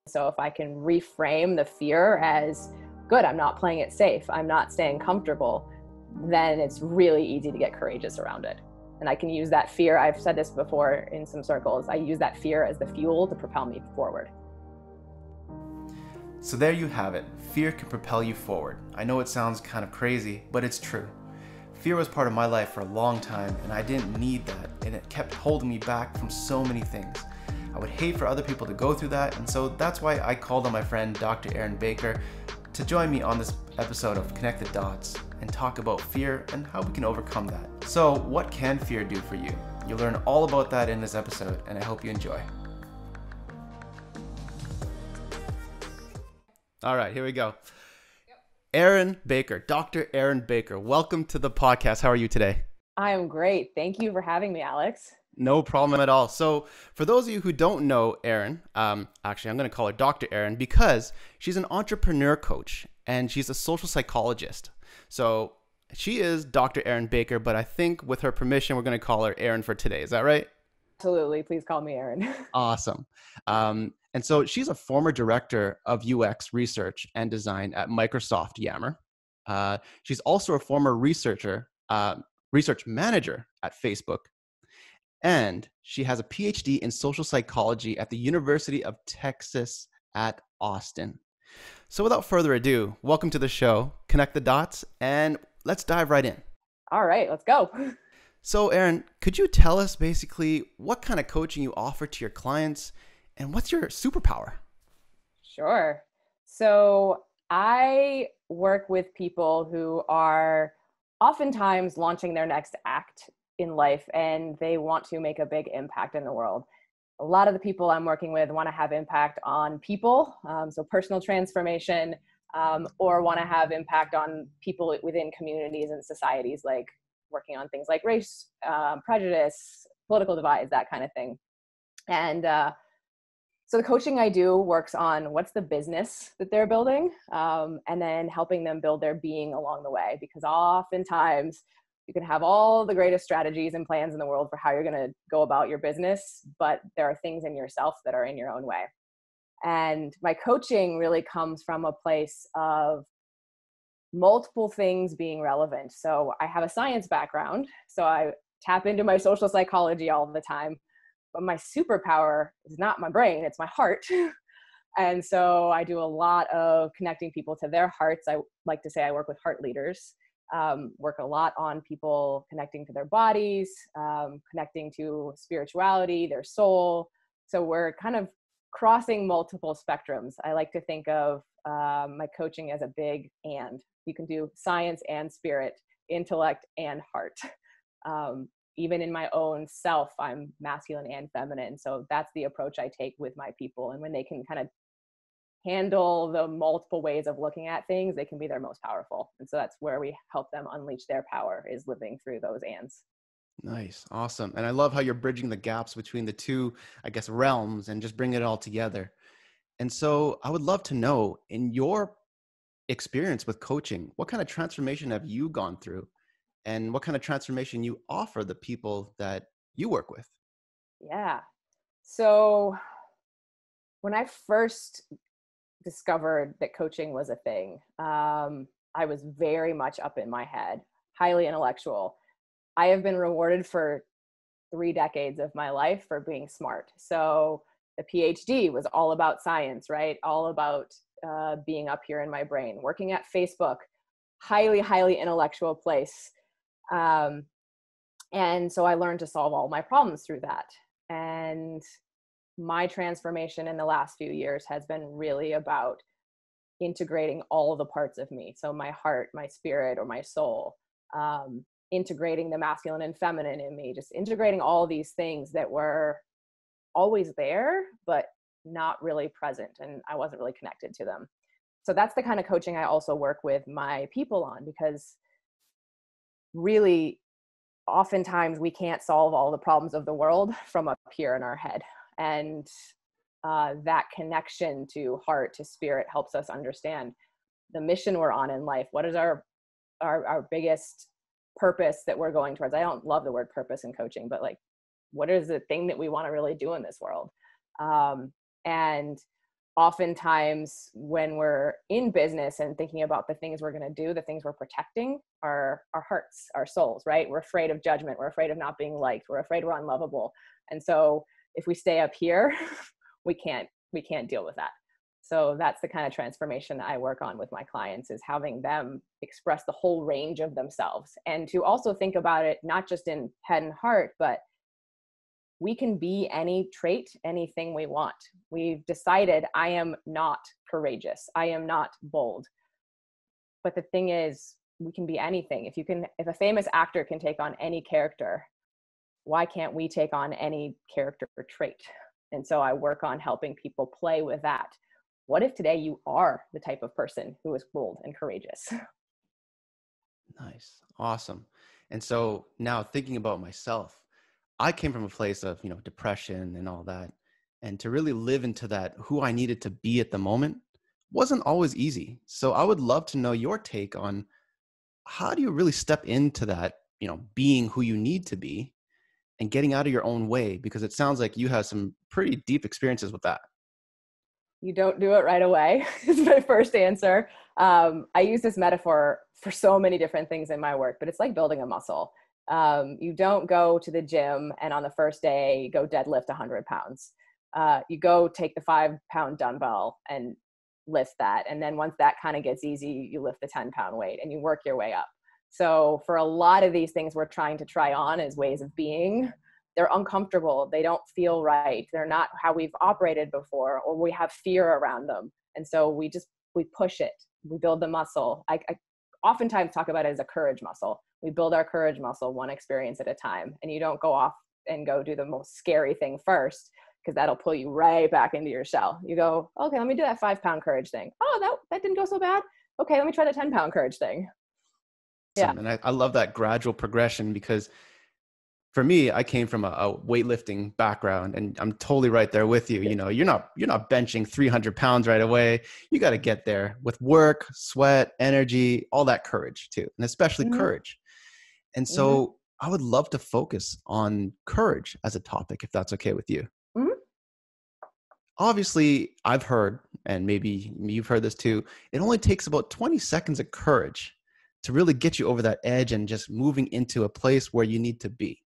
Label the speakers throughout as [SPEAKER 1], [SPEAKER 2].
[SPEAKER 1] So if I can reframe the fear as, good, I'm not playing it safe, I'm not staying comfortable, then it's really easy to get courageous around it. And I can use that fear, I've said this before in some circles, I use that fear as the fuel to propel me forward.
[SPEAKER 2] So there you have it. Fear can propel you forward. I know it sounds kind of crazy, but it's true. Fear was part of my life for a long time, and I didn't need that, and it kept holding me back from so many things. I would hate for other people to go through that, and so that's why I called on my friend Dr. Erin Baker to join me on this episode of Connect the Dots and talk about fear and how we can overcome that. So what can fear do for you? You'll learn all about that in this episode, and I hope you enjoy. All right, here we go. Erin Baker, Dr. Erin Baker, welcome to the podcast. How are you today?
[SPEAKER 1] I am great. Thank you for having me, Alex.
[SPEAKER 2] No problem at all. So for those of you who don't know Erin, actually I'm going to call her Dr. Erin because she's an entrepreneur coach and she's a social psychologist. So she is Dr. Erin Baker, but I think with her permission, we're going to call her Erin for today. Is that right?
[SPEAKER 1] Absolutely. Please call me Erin.
[SPEAKER 2] Awesome. And so she's a former director of UX research and design at Microsoft Yammer. She's also a former research manager at Facebook. And she has a PhD in social psychology at the University of Texas at Austin. So without further ado, welcome to the show, Connect the Dots, and let's dive right in.
[SPEAKER 1] All right, let's go.
[SPEAKER 2] So Erin, could you tell us basically what kind of coaching you offer to your clients and what's your superpower?
[SPEAKER 1] Sure. So I work with people who are oftentimes launching their next act in life and they want to make a big impact in the world. A lot of the people I'm working with want to have impact on people, so personal transformation, or want to have impact on people within communities and societies, like working on things like race, prejudice, political divides, that kind of thing. And so the coaching I do works on what's the business that they're building, and then helping them build their being along the way, because oftentimes you can have all the greatest strategies and plans in the world for how you're going to go about your business, but there are things in yourself that are in your own way. And my coaching really comes from a place of multiple things being relevant. So I have a science background, so I tap into my social psychology all the time, but my superpower is not my brain, it's my heart. And so I do a lot of connecting people to their hearts. I like to say I work with heart leaders. Work a lot on people connecting to their bodies, connecting to spirituality, their soul. So we're kind of crossing multiple spectrums. I like to think of my coaching as a big and. You can do science and spirit, intellect and heart. Even in my own self, I'm masculine and feminine. So that's the approach I take with my people. And when they can kind of handle the multiple ways of looking at things, they can be their most powerful. And so that's where we help them unleash their power, is living through those ands.
[SPEAKER 2] Nice. Awesome. And I love how you're bridging the gaps between the two, I guess, realms and just bringing it all together. And so I would love to know, in your experience with coaching, what kind of transformation have you gone through and what kind of transformation you offer the people that you work with?
[SPEAKER 1] Yeah. So when I first discovered that coaching was a thing, I was very much up in my head, highly intellectual. I have been rewarded for 3 decades of my life for being smart. So the PhD was all about science, right? All about being up here in my brain. Working at Facebook, highly intellectual place. And so I learned to solve all my problems through that. And my transformation in the last few years has been really about integrating all the parts of me. So my heart, my spirit, or my soul, integrating the masculine and feminine in me, just integrating all these things that were always there, but not really present. And I wasn't really connected to them. So that's the kind of coaching I also work with my people on, because really oftentimes we can't solve all the problems of the world from up here in our head. And that connection to heart, to spirit, helps us understand the mission we're on in life. What is our biggest purpose that we're going towards? I don't love the word purpose in coaching, but like, what is the thing that we want to really do in this world? And oftentimes when we're in business and thinking about the things we're going to do, the things we're protecting are our hearts, our souls, right? We're afraid of judgment. We're afraid of not being liked. We're afraid we're unlovable. And so if we stay up here, we can't deal with that. So that's the kind of transformation I work on with my clients, is having them express the whole range of themselves, and to also think about it, not just in head and heart, but we can be any trait, anything we want. We've decided, I am not courageous. I am not bold. But the thing is, we can be anything. If a famous actor can take on any character, why can't we take on any character or trait? And so I work on helping people play with that. What if today you are the type of person who is bold and courageous?
[SPEAKER 2] Nice. Awesome. And so now thinking about myself, I came from a place of, depression and all that. And to really live into that, who I needed to be at the moment, wasn't always easy. So I would love to know your take on, how do you really step into that, being who you need to be and getting out of your own way? Because it sounds like you have some pretty deep experiences with that.
[SPEAKER 1] You don't do it right away is my first answer. I use this metaphor for so many different things in my work, but it's like building a muscle. You don't go to the gym and on the first day go deadlift 100 pounds. You go take the 5-pound dumbbell and lift that. And then once that kind of gets easy, you lift the 10-pound weight and you work your way up. So for a lot of these things we're trying to try on as ways of being, they're uncomfortable. They don't feel right. They're not how we've operated before, or we have fear around them. And so we push it. We build the muscle. I oftentimes talk about it as a courage muscle. We build our courage muscle one experience at a time. And you don't go off and go do the most scary thing first, because that'll pull you right back into your shell. You go, okay, let me do that 5-pound courage thing. Oh, that didn't go so bad. Okay, let me try the 10-pound courage thing. Yeah.
[SPEAKER 2] And I love that gradual progression, because for me, I came from a weightlifting background, and I'm totally right there with you. You're not benching 300 pounds right away. You got to get there with work, sweat, energy, all that courage too, and especially courage. And so I would love to focus on courage as a topic, if that's okay with you. Obviously, I've heard, and maybe you've heard this too, it only takes about 20 seconds of courage to really get you over that edge and just moving into a place where you need to be.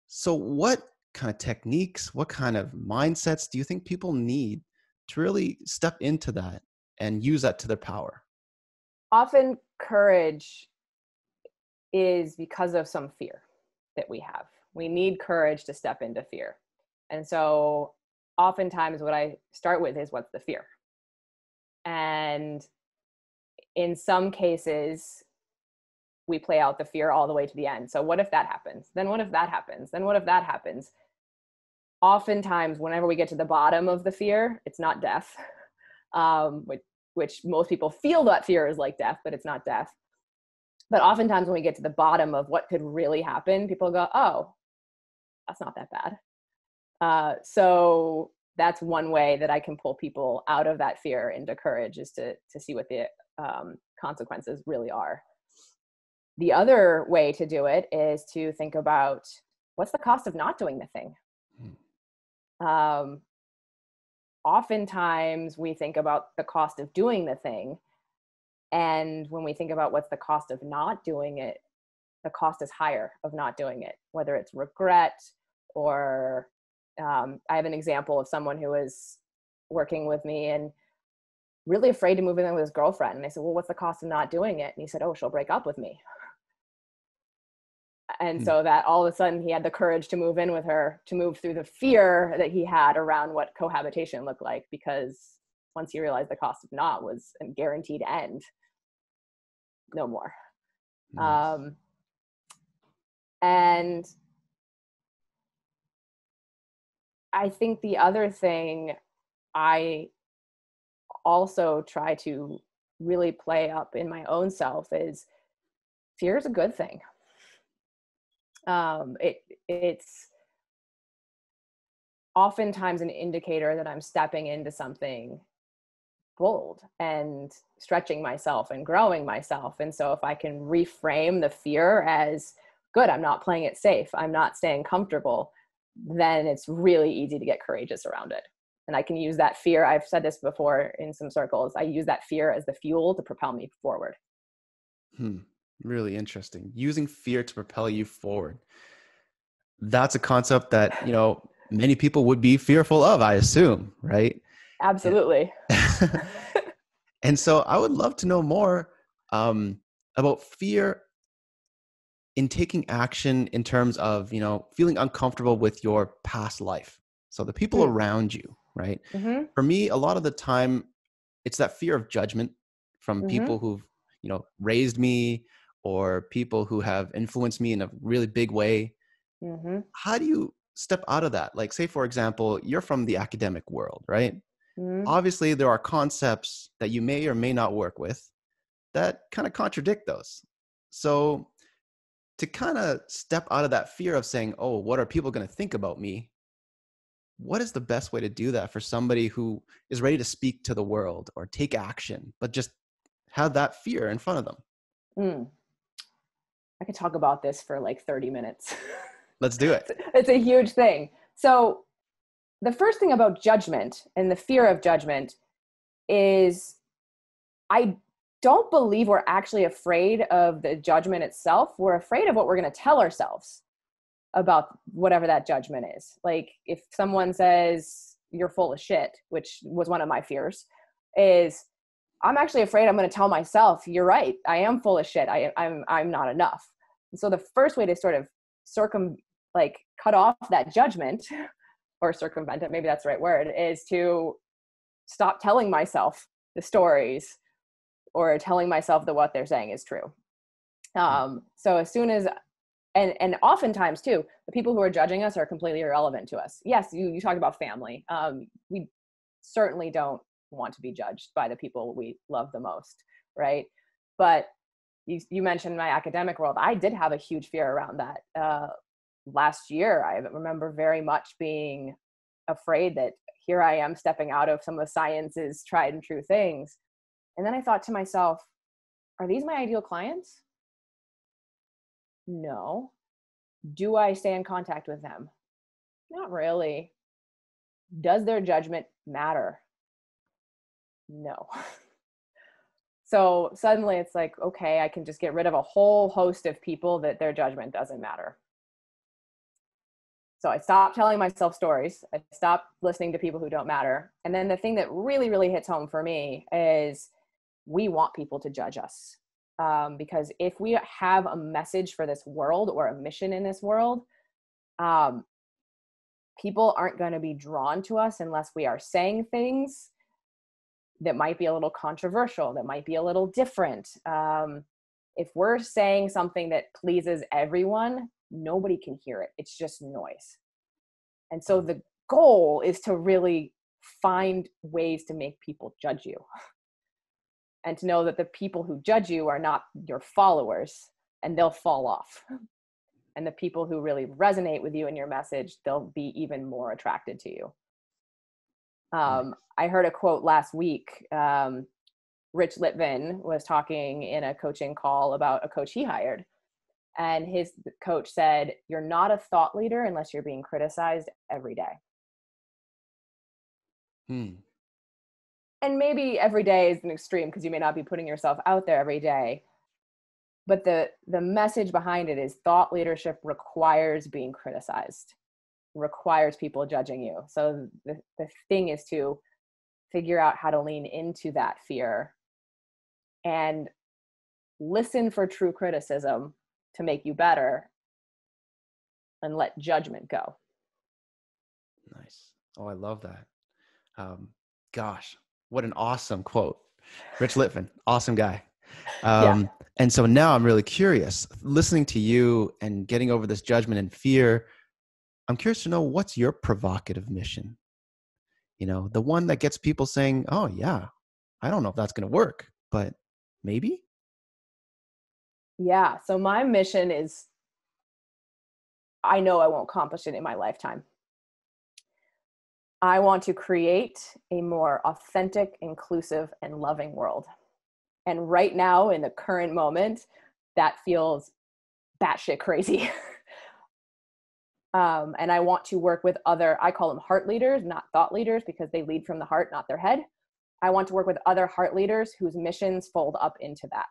[SPEAKER 2] So what kind of techniques, what kind of mindsets do you think people need to really step into that and use that to their power?
[SPEAKER 1] Often courage is because of some fear that we have. We need courage to step into fear. And so oftentimes what I start with is, what's the fear? And in some cases, we play out the fear all the way to the end. So what if that happens? Then what if that happens? Then what if that happens? Oftentimes, whenever we get to the bottom of the fear, it's not death, which most people feel that fear is like death, but it's not death. But oftentimes when we get to the bottom of what could really happen, people go, oh, that's not that bad. So that's one way that I can pull people out of that fear into courage, is to see what the consequences really are. The other way to do it is to think about, what's the cost of not doing the thing? Oftentimes we think about the cost of doing the thing. And when we think about what's the cost of not doing it, the cost is higher of not doing it, whether it's regret or I have an example of someone who was working with me and really afraid to move in with his girlfriend. And I said, well, what's the cost of not doing it? And he said, oh, she'll break up with me. And so that all of a sudden he had the courage to move in with her, to move through the fear that he had around what cohabitation looked like, because once he realized the cost of not was a guaranteed end, no more. Nice. And I think the other thing I also try to really play up in my own self is, fear is a good thing. It's oftentimes an indicator that I'm stepping into something bold and stretching myself and growing myself. And so if I can reframe the fear as, good, I'm not playing it safe, I'm not staying comfortable, then it's really easy to get courageous around it. And I can use that fear. I've said this before in some circles. I use that fear as the fuel to propel me forward.
[SPEAKER 2] Really interesting. Using fear to propel you forward. That's a concept that, many people would be fearful of, I assume, right?
[SPEAKER 1] Absolutely.
[SPEAKER 2] And so I would love to know more about fear in taking action in terms of, feeling uncomfortable with your past life. So the people around you, right?
[SPEAKER 1] Mm-hmm.
[SPEAKER 2] For me, a lot of the time, it's that fear of judgment from
[SPEAKER 1] Mm-hmm.
[SPEAKER 2] people who've, raised me or people who have influenced me in a really big way.
[SPEAKER 1] Mm-hmm.
[SPEAKER 2] How do you step out of that? Like, say, for example, you're from the academic world, right?
[SPEAKER 1] Mm-hmm.
[SPEAKER 2] Obviously, there are concepts that you may or may not work with that kind of contradict those. So to kind of step out of that fear of saying, oh, what are people going to think about me? What is the best way to do that for somebody who is ready to speak to the world or take action, but just have that fear in front of them?
[SPEAKER 1] I could talk about this for like 30 minutes.
[SPEAKER 2] Let's do it.
[SPEAKER 1] It's a huge thing. So the first thing about judgment and the fear of judgment is I don't believe we're actually afraid of the judgment itself. We're afraid of what we're going to tell ourselves about whatever that judgment is. Like if someone says you're full of shit, which was one of my fears, is I'm actually afraid I'm going to tell myself, you're right, I am full of shit. I'm not enough. And so the first way to sort of cut off that judgment or circumvent it, maybe that's the right word, is to stop telling myself the stories or telling myself that what they're saying is true. So as soon as, and oftentimes too, the people who are judging us are completely irrelevant to us. Yes, you talked about family. We certainly don't want to be judged by the people we love the most, right? But you mentioned my academic world. I did have a huge fear around that. Last year, I remember very much being afraid that here I am stepping out of some of science's tried and true things. And then I thought to myself, are these my ideal clients? No. Do I stay in contact with them? Not really. Does their judgment matter? No. So suddenly it's like, okay, I can just get rid of a whole host of people that their judgment doesn't matter. So I stopped telling myself stories. I stopped listening to people who don't matter. And then the thing that really, really hits home for me is we want people to judge us. Because if we have a message for this world or a mission in this world, people aren't going to be drawn to us unless we are saying things that might be a little controversial, that might be a little different. If we're saying something that pleases everyone, nobody can hear it. It's just noise. And so the goal is to really find ways to make people judge you. And to know that the people who judge you are not your followers, and they'll fall off. And the people who really resonate with you and your message, they'll be even more attracted to you. I heard a quote last week. Rich Litvin was talking in a coaching call about a coach he hired. And his coach said, you're not a thought leader unless you're being criticized every day. And maybe every day is an extreme because you may not be putting yourself out there every day. But the message behind it is thought leadership requires being criticized, requires people judging you. So the thing is to figure out how to lean into that fear and listen for true criticism to make you better and let judgment go.
[SPEAKER 2] Nice. Oh, I love that. Gosh, what an awesome quote. Rich Litvin, awesome guy. And so now I'm really curious, listening to you and getting over this judgment and fear. I'm curious to know, what's your provocative mission? The one that gets people saying, oh yeah, I don't know if that's going to work, but maybe.
[SPEAKER 1] Yeah. So my mission is, I know I won't accomplish it in my lifetime. I want to create a more authentic, inclusive, and loving world. And right now, in the current moment, that feels batshit crazy. And I want to work with other, I call them heart leaders, not thought leaders, because they lead from the heart, not their head. I want to work with other heart leaders whose missions fold up into that.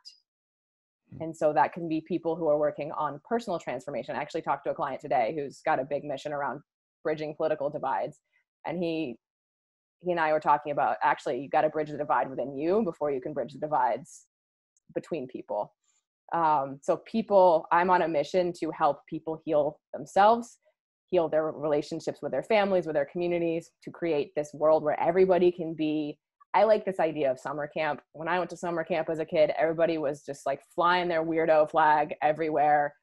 [SPEAKER 1] And so that can be people who are working on personal transformation. I actually talked to a client today who's got a big mission around bridging political divides. And he and I were talking about, actually, you got to bridge the divide within you before you can bridge the divides between people. So people, I'm on a mission to help people heal themselves, heal their relationships with their families, with their communities, to create this world where everybody can be. I like this idea of summer camp. When I went to summer camp as a kid, everybody was just like flying their weirdo flag everywhere,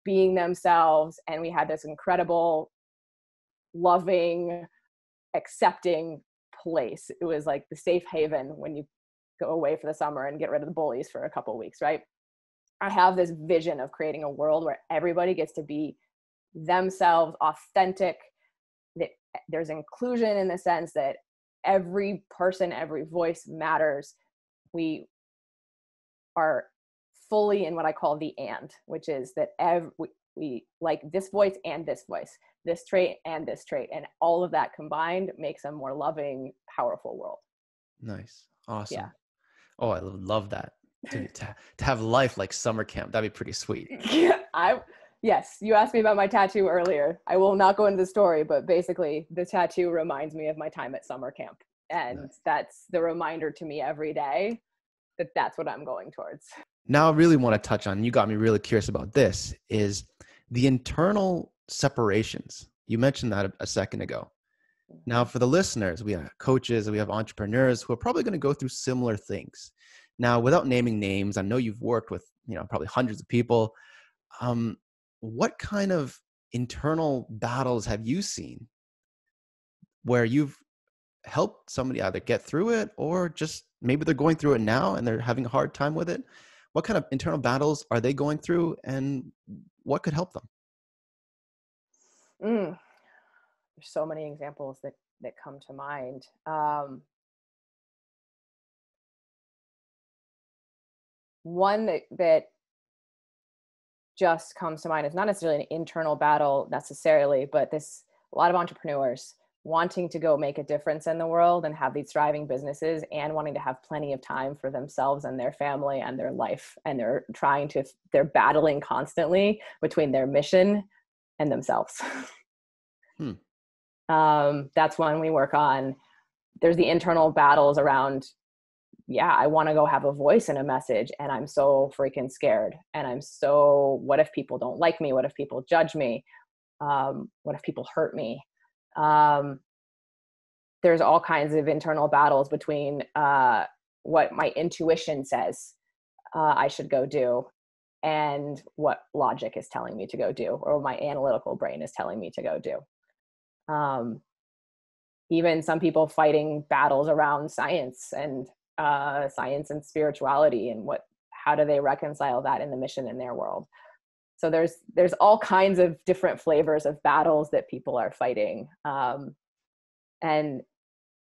[SPEAKER 1] being themselves. And we had this incredible, loving, accepting place. It was like the safe haven when you go away for the summer and get rid of the bullies for a couple of weeks, right? I have this vision of creating a world where everybody gets to be themselves, authentic, that there's inclusion in the sense that every person, every voice matters. We are fully in what I call the and, which is that we like this voice and this voice, this trait and this trait, and all of that combined makes a more loving, powerful world.
[SPEAKER 2] Nice. Awesome.
[SPEAKER 1] Yeah.
[SPEAKER 2] Oh, I would love that. To have life like summer camp. That'd be pretty sweet.
[SPEAKER 1] Yes, you asked me about my tattoo earlier. I will not go into the story, but basically the tattoo reminds me of my time at summer camp. And
[SPEAKER 2] Nice.
[SPEAKER 1] that's the reminder to me every day that that's what I'm going towards.
[SPEAKER 2] Now I really want to touch on, you got me really curious about this, is the internal separations. You mentioned that a second ago. Now, for the listeners, we have coaches, we have entrepreneurs who are probably going to go through similar things. Now, without naming names, I know you've worked with, probably hundreds of people. What kind of internal battles have you seen where you've helped somebody either get through it or just maybe they're going through it now and they're having a hard time with it? What kind of internal battles are they going through and what could help them?
[SPEAKER 1] There's so many examples that come to mind. One that just comes to mind is not necessarily an internal battle necessarily, but a lot of entrepreneurs wanting to go make a difference in the world and have these thriving businesses and wanting to have plenty of time for themselves and their family and their life. And they're battling constantly between their mission and themselves. That's one we work on. There's the internal battles around, I want to go have a voice and a message, and I'm so freaking scared. And what if people don't like me? What if people judge me? What if people hurt me? There's all kinds of internal battles between what my intuition says I should go do and what logic is telling me to go do, or my analytical brain is telling me to go do. Even some people fighting battles around science and spirituality and how do they reconcile that in the mission in their world. So there's all kinds of different flavors of battles that people are fighting. And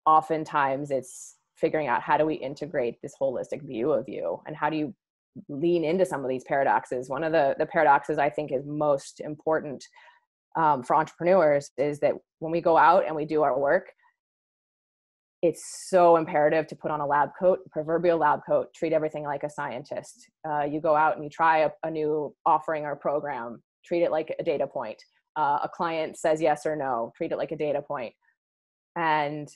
[SPEAKER 1] oftentimes it's figuring out, how do we integrate this holistic view of you, and how do you lean into some of these paradoxes? One of the paradoxes I think is most important for entrepreneurs is that when we go out and we do our work, it's so imperative to put on a lab coat, proverbial lab coat, treat everything like a scientist. You go out and you try a new offering or program, treat it like a data point. A client says yes or no, treat it like a data point. And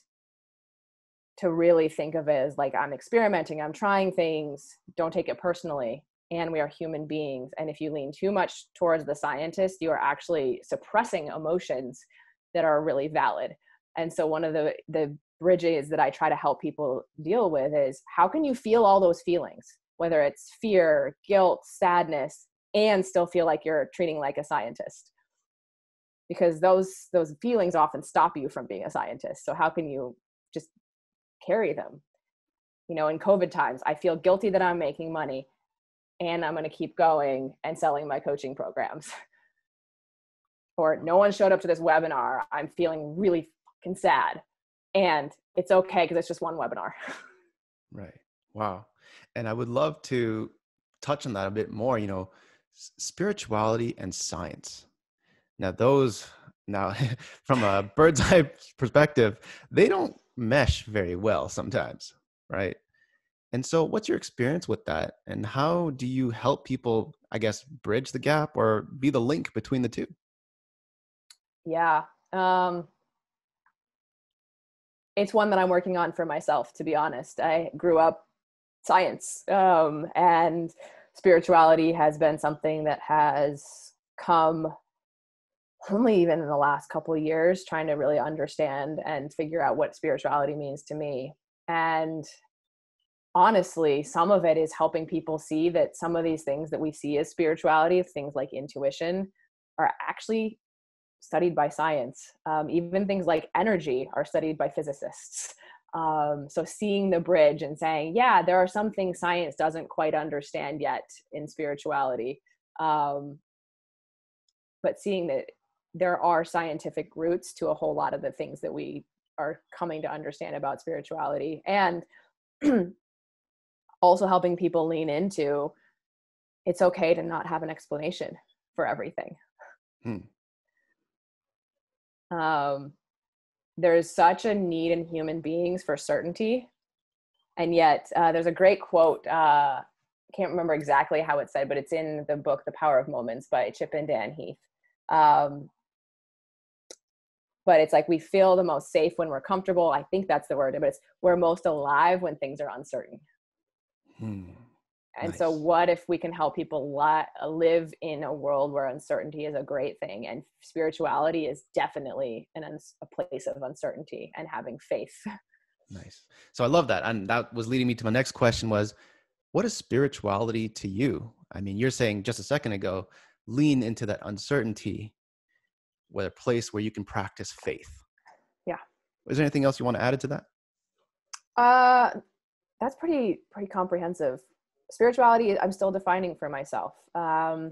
[SPEAKER 1] to really think of it as like, I'm experimenting, I'm trying things, don't take it personally. And we are human beings. And if you lean too much towards the scientist, you are actually suppressing emotions that are really valid. And so one of the bridges that I try to help people deal with is, how can you feel all those feelings, whether it's fear, guilt, sadness, and still feel like you're treating like a scientist? Because those feelings often stop you from being a scientist. So how can you just carry them? In COVID times, I feel guilty that I'm making money and I'm going to keep going and selling my coaching programs. Or no one showed up to this webinar, I'm feeling really fucking sad. And it's okay because it's just one webinar.
[SPEAKER 2] Right. Wow. And I would love to touch on that a bit more, spirituality and science. Now those, Now, from a bird's eye perspective, they don't mesh very well sometimes, right? And so what's your experience with that? And how do you help people, I guess, bridge the gap or be the link between the two?
[SPEAKER 1] Yeah. It's one that I'm working on for myself, to be honest. I grew up science, and spirituality has been something that has come only even in the last couple of years, trying to really understand and figure out what spirituality means to me. And honestly, some of it is helping people see that some of these things that we see as spirituality, things like intuition, are actually studied by science. Even things like energy are studied by physicists. So seeing the bridge and saying, yeah, there are some things science doesn't quite understand yet in spirituality. But seeing that there are scientific roots to a whole lot of the things that we are coming to understand about spirituality, and also helping people lean into, it's okay to not have an explanation for everything. There's such a need in human beings for certainty. And yet there's a great quote. I can't remember exactly how it's said, but it's in the book, The Power of Moments by Chip and Dan Heath. But it's like, we feel the most safe when we're comfortable. I think that's the word, but it's, we're most alive when things are uncertain. And
[SPEAKER 2] Nice.
[SPEAKER 1] so what if we can help people live in a world where uncertainty is a great thing, and spirituality is definitely a place of uncertainty and having faith.
[SPEAKER 2] Nice. So I love that. And that was leading me to my next question was, what is spirituality to you? I mean, you're saying just a second ago, lean into that uncertainty with a place where you can practice faith.
[SPEAKER 1] Yeah.
[SPEAKER 2] Is there anything else you want to add to that?
[SPEAKER 1] That's pretty comprehensive. Spirituality, I'm still defining for myself. I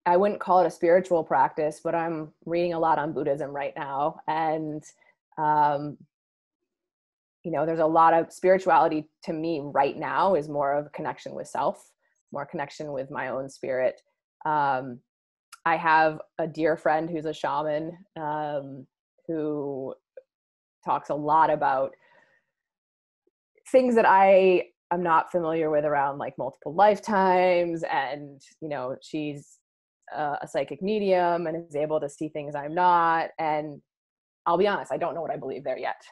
[SPEAKER 1] wouldn't call it a spiritual practice, but I'm reading a lot on Buddhism right now. And, there's a lot of spirituality to me right now is more of a connection with self, more connection with my own spirit. I have a dear friend who's a shaman, who talks a lot about things that I am not familiar with around like multiple lifetimes. And, she's a psychic medium and is able to see things I'm not. And I'll be honest, I don't know what I believe there yet.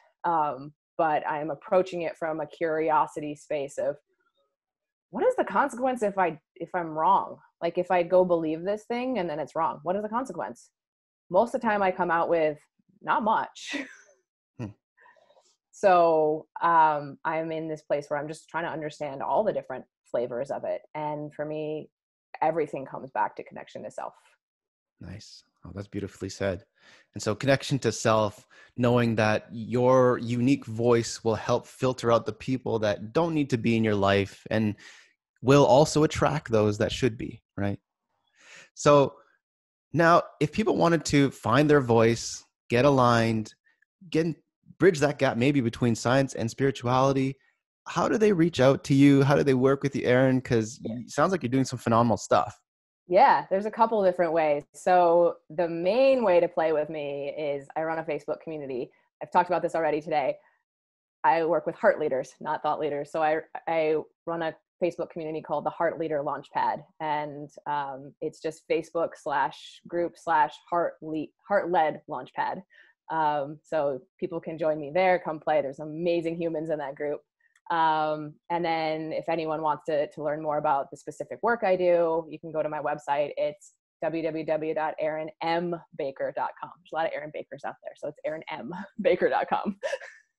[SPEAKER 1] But I'm approaching it from a curiosity space of, what is the consequence if I'm wrong? Like, if I go believe this thing and then it's wrong, what is the consequence? Most of the time I come out with not much. So I'm in this place where I'm just trying to understand all the different flavors of it. And for me, everything comes back to connection to self.
[SPEAKER 2] Nice. Oh, that's beautifully said. And so connection to self, knowing that your unique voice will help filter out the people that don't need to be in your life and will also attract those that should be, right? So now, if people wanted to find their voice, get aligned, bridge that gap maybe between science and spirituality, how do they reach out to you? How do they work with you, Erin? Because it sounds like you're doing some phenomenal stuff.
[SPEAKER 1] Yeah, there's a couple of different ways. So the main way to play with me is I run a Facebook community. I've talked about this already today. I work with heart leaders, not thought leaders. So I run a Facebook community called the Heart Leader Launchpad. And it's just Facebook/group/heart-led Launchpad. So people can join me there, come play. There's amazing humans in that group. And then if anyone wants to learn more about the specific work I do, you can go to my website. It's www.erinmbaker.com. There's a lot of Erin Bakers out there. So it's erinmbaker.com.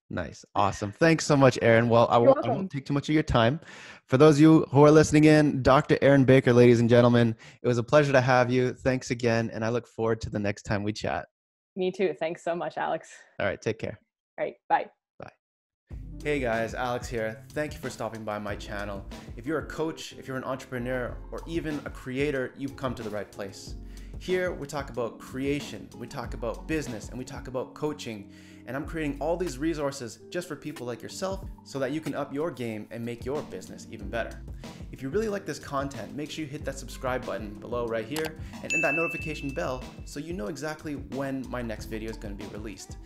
[SPEAKER 2] Nice. Awesome. Thanks so much, Erin. Well, I won't take too much of your time. For those of you who are listening in, Dr. Erin Baker, ladies and gentlemen, it was a pleasure to have you. Thanks again. And I look forward to the next time we chat.
[SPEAKER 1] Me too. Thanks so much, Alex.
[SPEAKER 2] All right. Take care.
[SPEAKER 1] All right. Bye.
[SPEAKER 2] Bye. Hey guys, Alex here. Thank you for stopping by my channel. If you're a coach, if you're an entrepreneur, or even a creator, you've come to the right place. Here, we talk about creation, we talk about business, and we talk about coaching. And I'm creating all these resources just for people like yourself so that you can up your game and make your business even better. If you really like this content, make sure you hit that subscribe button below right here and that notification bell so you know exactly when my next video is going to be released.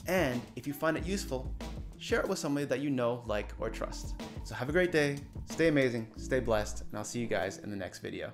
[SPEAKER 2] And if you find it useful, share it with somebody that you know, like, or trust. So have a great day, stay amazing, stay blessed, and I'll see you guys in the next video.